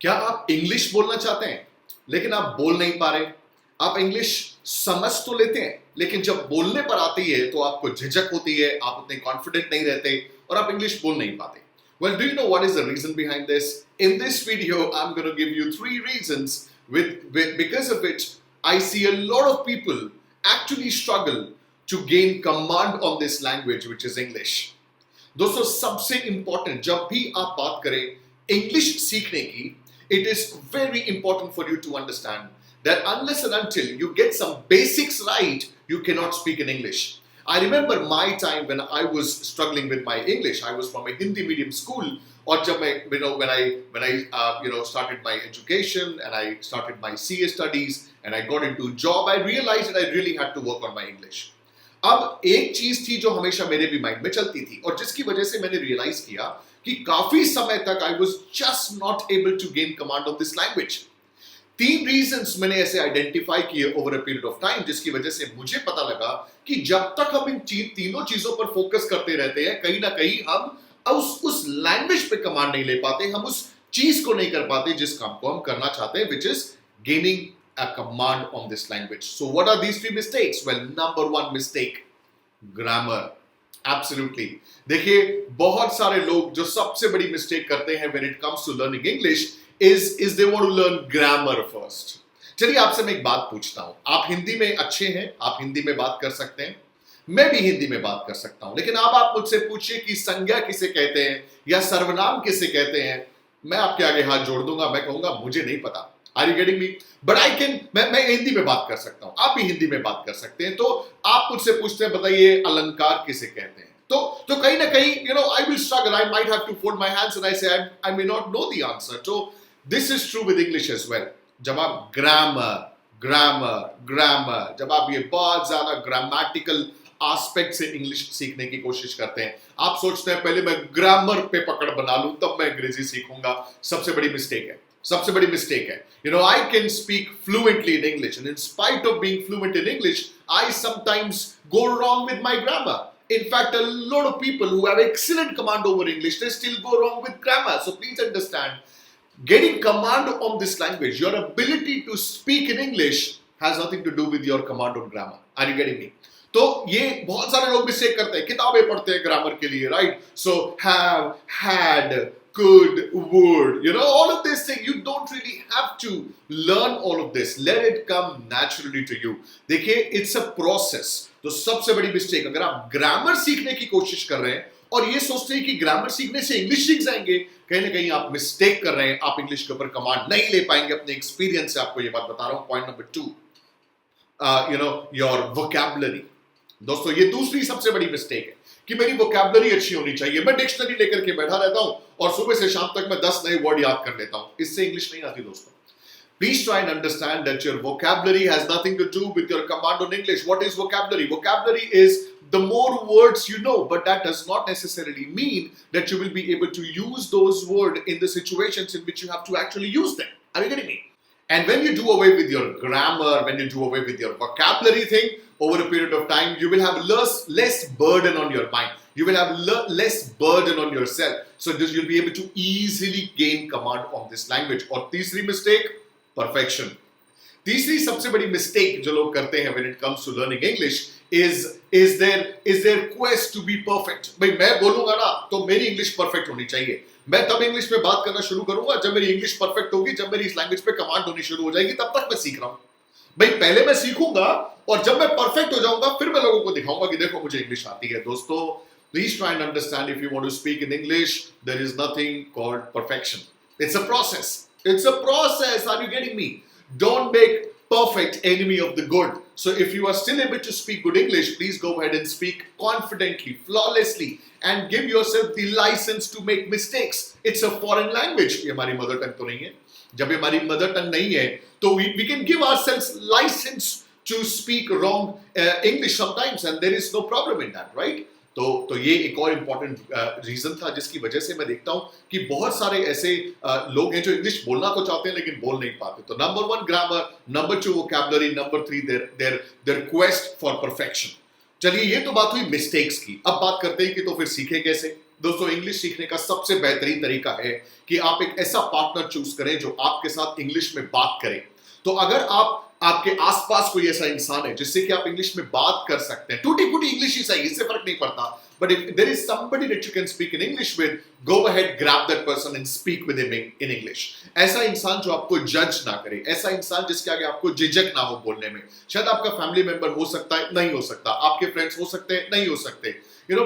क्या आप इंग्लिश बोलना चाहते हैं लेकिन आप बोल नहीं पा रहे? आप इंग्लिश समझ तो लेते हैं लेकिन जब बोलने पर आती है तो आपको झिझक होती है, आप उतने कॉन्फिडेंट नहीं रहते और आप इंग्लिश बोल नहीं पाते. Well, do you know what is the reason behind this? In this video, I'm going to give you 3 reasons because of which I see a lot of people actually struggle to gain command on this language, which is English. दोस्तों, सबसे important जब भी आप बात करें English सीखने की, it is very important for you to understand that unless and until you get some basics right, you cannot speak in English. I remember my time when I was struggling with my English. I was from a Hindi medium school. और जब मैं, when I started my education and I started my CA studies and I got into job, I realized that I really had to work on my English. अब एक चीज थी जो हमेशा मेरे भी माइंड में चलती थी और जिसकी वजह से मैंने रियलाइज किया कि काफी समय तक I was just not able to gain command of this language. 3 reasons मैंने ऐसे आइडेंटिफाई किए over a period of time, जिसकी वजह से मुझे पता लगा कि जब तक हम इन तीनों चीजों पर फोकस करते रहते हैं, कहीं ना कहीं हम उस लैंग्वेज पे कमांड नहीं ले पाते, हम उस चीज को नहीं कर पाते जिस काम को हम करना चाहते हैं, which is gaining a command on this language. So what are these 3 mistakes? Well, number 1 mistake, grammar. Absolutely. देखिए, बहुत सारे लोग जो सबसे बड़ी मिस्टेक करते हैं when it comes to learning English is they want to learn grammar first. चलिए आपसे मैं एक बात पूछता हूं. आप हिंदी में अच्छे हैं, आप हिंदी में बात कर सकते हैं, मैं भी हिंदी में बात कर सकता हूं, लेकिन अब आप मुझसे पूछिए कि संज्ञा किसे कहते हैं या सर्वनाम किसे कहते हैं, मैं आपके आगे हाथ जोड़ दूंगा, मैं कहूंगा मुझे नहीं पता. Are you getting me? But I can, मैं हिंदी में बात कर सकता हूं, आप भी हिंदी में बात कर सकते हैं. तो आप मुझसे पूछते हैं बताइए अलंकार किसे कहते हैं, तो कहीं ना कहीं I will struggle. I might have to fold my hands and I say I may not know the answer. So this is true with English as well. जब आप grammar, जब आप ये बहुत ज्यादा ग्रामेटिकल एस्पेक्ट से इंग्लिश सीखने की कोशिश करते हैं, आप सोचते हैं पहले मैं ग्रामर पे पकड़ बना लूं तब मैं अंग्रेजी सीखूंगा. सबसे बड़ी मिस्टेक है. I can speak fluently in English, and in spite of being fluent in English, I sometimes go wrong with my grammar. In fact, a lot of people who have excellent command over English, they still go wrong with grammar. So please understand, getting command on this language, your ability to speak in English has nothing to do with your command on grammar. Are you getting me? तो ये बहुत सारे लोग mistake करते हैं, किताबें पढ़ते हैं ग्रामर के लिए, right? So have, had, could, would, all of this thing, you don't really have to learn all of this. Let it come naturally to you. देखिए, it's a process. तो सबसे बड़ी मिस्टेक, अगर आप ग्रामर सीखने की कोशिश कर रहे हैं और ये सोचते हैं कि ग्रामर सीखने से इंग्लिश सीख जाएंगे, कहीं ना कहीं आप मिस्टेक कर रहे हैं. आप इंग्लिश के ऊपर कमांड नहीं ले पाएंगे. अपने एक्सपीरियंस से आपको ये बात बता रहा हूं. Point number 2, your vocabulary. दोस्तों, ये दूसरी सबसे बड़ी मिस्टेक है कि मेरी वोकैबुलरी अच्छी होनी चाहिए. मैं डिक्शनरी लेकर के बैठा रहता हूं और सुबह से शाम तक मैं 10 नए वर्ड याद कर लेता हूं. इससे इंग्लिश नहीं आती दोस्तों. Please try and understand that your vocabulary has nothing to do with your command on English. What is vocabulary? Vocabulary is the more words you know, but that does not necessarily mean that you will be able to use those words in the situations in which you have to actually use them. Are you getting me? And when you do away with your grammar, when you do away with your vocabulary thing, over a period of time, you will have less burden on your mind. You will have less burden on yourself. So you'll be able to easily gain command on this language. और तीसरी mistake, perfection. तीसरी सबसे बड़ी mistake जो लोग करते हैं when it comes to learning English is their quest to be perfect. भाई मैं बोलूंगा ना तो मेरी इंग्लिश परफेक्ट होनी चाहिए. मैं तब इंग्लिश में बात करना शुरू करूंगा जब मेरी इंग्लिश परफेक्ट होगी, जब मेरी इस लैंग्वेज पे कमांड होनी शुरू हो जाएगी. तब तक मैं सीख रहा हूं. भाई पहले मैं सीखूंगा और जब मैं परफेक्ट हो जाऊंगा फिर मैं लोगों को दिखाऊंगा कि देखो मुझे इंग्लिश आती है. दोस्तों, please try and understand, if you want to speak in English, there is nothing called perfection. It's a process. Are you getting me? Don't make perfect enemy of the good. So if you are still able to speak good English, please go ahead and speak confidently, flawlessly, and give yourself the license to make mistakes. It's a foreign language. ये हमारी mother tongue तो नहीं है. जब ये हमारी mother tongue नहीं है तो we can give ourselves license to speak wrong English sometimes, and there is no problem in that, right? तो ये एक और इम्पॉर्टेंट रीजन था जिसकी वजह से मैं देखता हूं कि बहुत सारे ऐसे लोग हैं जो इंग्लिश बोलना तो चाहते हैं लेकिन बोल नहीं पाते. तो number 1 grammar, number 2 vocabulary, number 3 their quest for perfection. चलिए, ये तो बात हुई मिस्टेक्स की. अब बात करते हैं कि तो फिर सीखे कैसे. दोस्तों इंग्लिश सीखने का सबसे बेहतरीन तरीका है कि आप एक ऐसा पार्टनर चूज करें जो आपके साथ इंग्लिश में बात करे। तो अगर आपके आसपास कोई ऐसा इंसान है जिससे कि आप इंग्लिश में बात कर सकते हैं, टूटी फूटी इंग्लिश ही सही, इससे फर्क नहीं पड़ता, but if there is somebody that you can speak in English with, go ahead, grab that person and speak with him in English. ऐसा इंसान जो आपको जज ना करे, ऐसा इंसान जिसके आगे आपको झिझक ना हो बोलने में। शायद आपका फैमिली मेंबर हो सकता है, नहीं हो सकता, आपके फ्रेंड्स हो सकते हैं, नहीं हो सकते,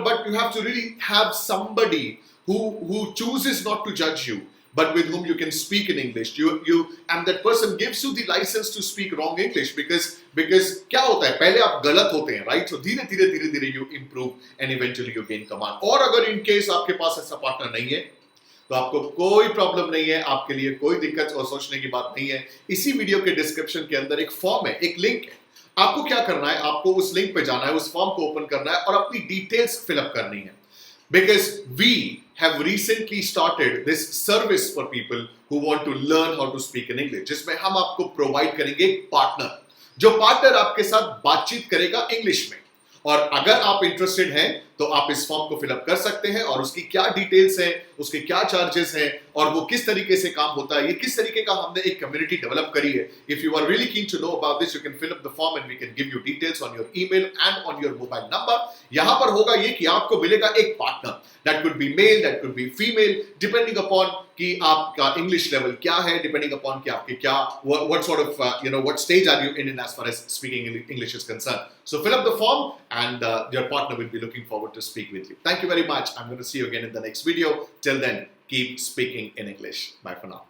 but you have to really have somebody who chooses not to judge you, but with whom you can speak in English. And that person gives you the license to speak wrong English because क्या होता है, पहले आप गलत होते हैं, right? So धीरे-धीरे you improve and eventually you gain command. और अगर in case आपके पास ऐसा पार्टनर नहीं है, तो आपको कोई प्रॉब्लम नहीं है, आपके लिए कोई दिक्कत और सोचने की बात नहीं है। इसी वीडियो के डिस्क्रिप्शन के अंदर एक फॉर्म है, एक लिंक है। आपको क्या करना है, आपको उस लिंक पे जाना है, उस फॉर्म को ओपन करना है और अपनी डिटेल्स फिलअप करनी है। Because we have recently started this service for people who want to learn how to speak in English, जिसमें हम आपको प्रोवाइड करेंगे एक पार्टनर, जो पार्टनर आपके साथ बातचीत करेगा इंग्लिश में। और अगर आप इंटरेस्टेड हैं तो आप इस फॉर्म को फिलअप कर सकते हैं और उसकी क्या डिटेल्स हैं, उसके क्या चार्जेस हैं और वो किस तरीके से काम होता है, ये किस तरीके का हमने एक कम्युनिटी डेवलप करी है। If you are really keen to know about this, you can fill up the form and we can give you details on your email and on your mobile number. यहां पर होगा ये कि आपको मिलेगा एक partner, that could be male, that could be female, depending upon कि आपका इंग्लिश लेवल क्या है, डिपेंडिंग अपॉन कि आपके क्या what sort of what stage are you in as far as speaking English is concerned. So fill up the form and your partner will be looking forward to speak with you. Thank you very much. I'm going to see you again in the next video. Till then, keep speaking in English. Bye for now.